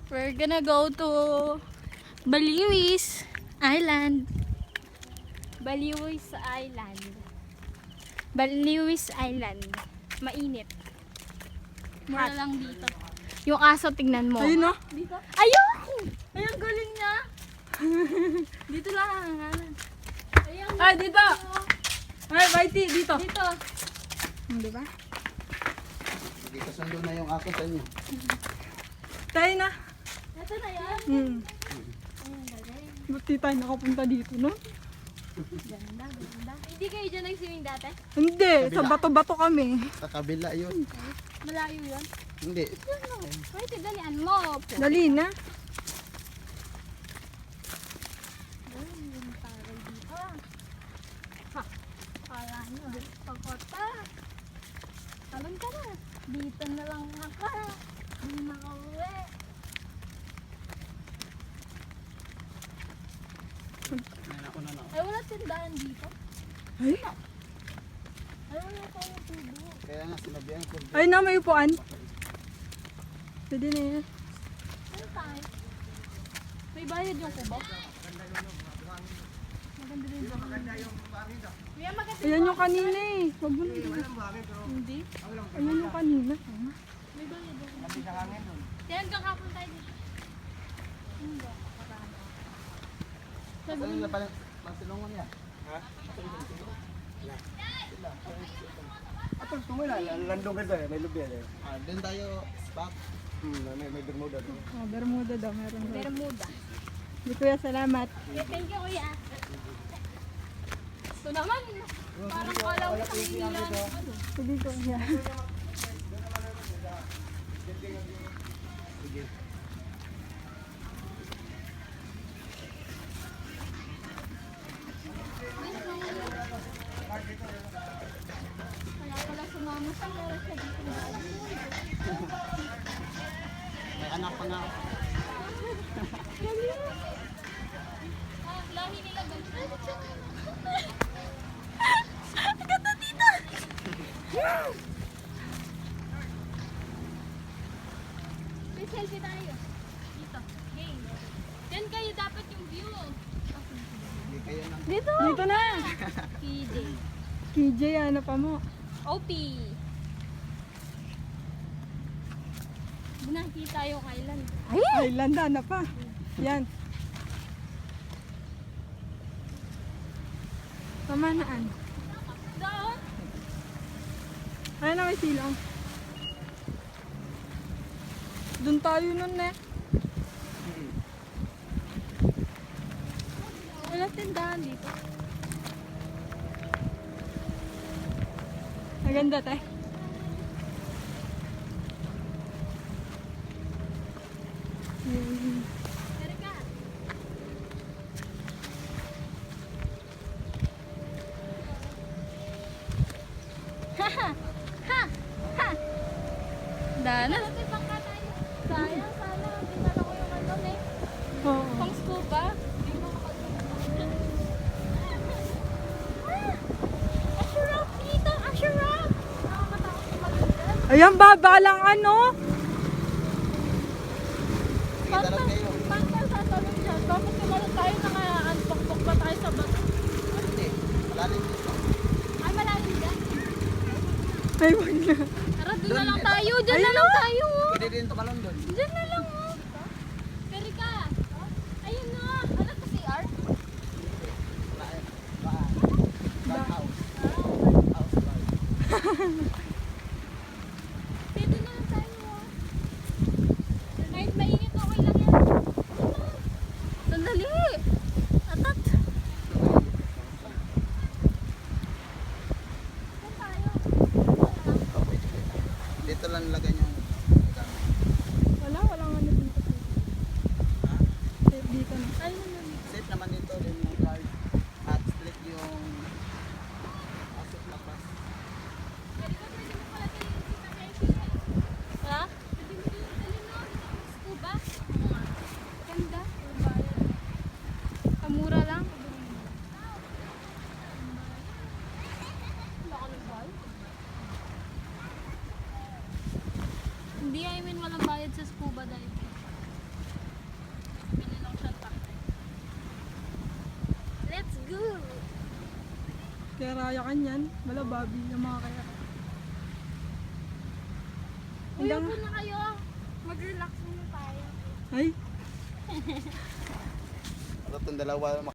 We're gonna go to Baliwis Island. Baliwis Island. Baliwis Island. Mainit. Mura lang dito. Yung aso, tignan mo. Ayun na. Dito? Ayun! Ayun, galing niya. Dito lang. Ayun. Ay, dito. Ay, Whitey, dito. Dito. Di ba? Dito sundo na yung ako sa inyo. Tayo na. Ito na yan. Ayun, galing. Ba't di tayo nakapunta dito, no? Ganda, ganda. Hindi kayo dyan nag-swimming dati? Hindi, sa bato-bato kami. Sa kabila yun. Malayo yun. Hindi. Wait, dalian mo. Dali na. Taray dito. Ha, kala nyo. Pagkota. Talon ka na. Dito na lang ako. Hindi makauwi. Ay, wala tindahan dito. Ay, Ay, wala tayong tubo. Kaya nga sinabihan ko. ay na, may upuan. Pwede na yan. Ano tayo? May bayad yung kubo? Maganda rin yung Kuya, maganda Ayan yung kanina eh. Wag mo na. Hindi. Ayan yung kanina. May bayad yung Yan, kakapon tayo dito. Hindi. Saan na pala pasilungan niya? Atol, tumula. Landong ka dyan. May lubi yan. Doon tayo spot. May bermuda doon. Oh, Bermuda daw, meron daw. Bermuda. Di kuya, salamat. Thank you, kuya. Ito naman, parang kala ko sa Manila. Sige kuya. Kaya pala sumama sa pero siya dito na. May anak pa nga ako. Lahi nila ba? May selfie tayo. Dito. Game. Yan kayo dapat yung view. Hindi kayo nang Dito. Dito na. KJ. KJ, ano pa mo? OP. Nakita yung island. Island na pa. Yan. Pamanaan. Doon. Ayun na, may silang. Doon tayo nun eh. Wala tindahan dito. Maganda tayo. Erika. Ha! Ha! Dana. Ito pang tayo. Sayang, sana. Dinala ko yung ano eh. Oo. Pang scuba. Assurance dito! Assurance! Nakakatakot sa pagdagan. Ayan, baba lang ano. sige talon kayo. Paano tatalon dyan? Bakit tumalon tayo naka-anpok-pok pa tayo sa bato? Hindi. Malalim dito. Ay, malalim dyan. Ay, wag na. Tara, doon na lang tayo. Dyan na lang tayo. Oh. Pwede din tumalon doon. Dyan na lang. Oh. Erika. Ayun na. Ano to, CR? Back house. House bar. Pwede na lang tayo. Oh. Kahit mainit, okay lang yan. Sandali. Atat. Saan tayo? Dito lang lagay yung gamit. Walang ano dito. Ha? Dito na. Ayun na lang. Safe naman dito din yung guard. At split yung asok labas. Erika, pwede mo pala talinin si Takeki. Ha? Pwede mo din talinin mo. Scuba. Ganda. Kamura lang. Wala ka ng bayad? Hindi, I mean walang bayad sa scuba diving. Kaya raya kanyan. Wala babi yung mga kaya. Uy, Hanggang, upo na kayo. Mag-relax muna tayo. ay, At itong dalawa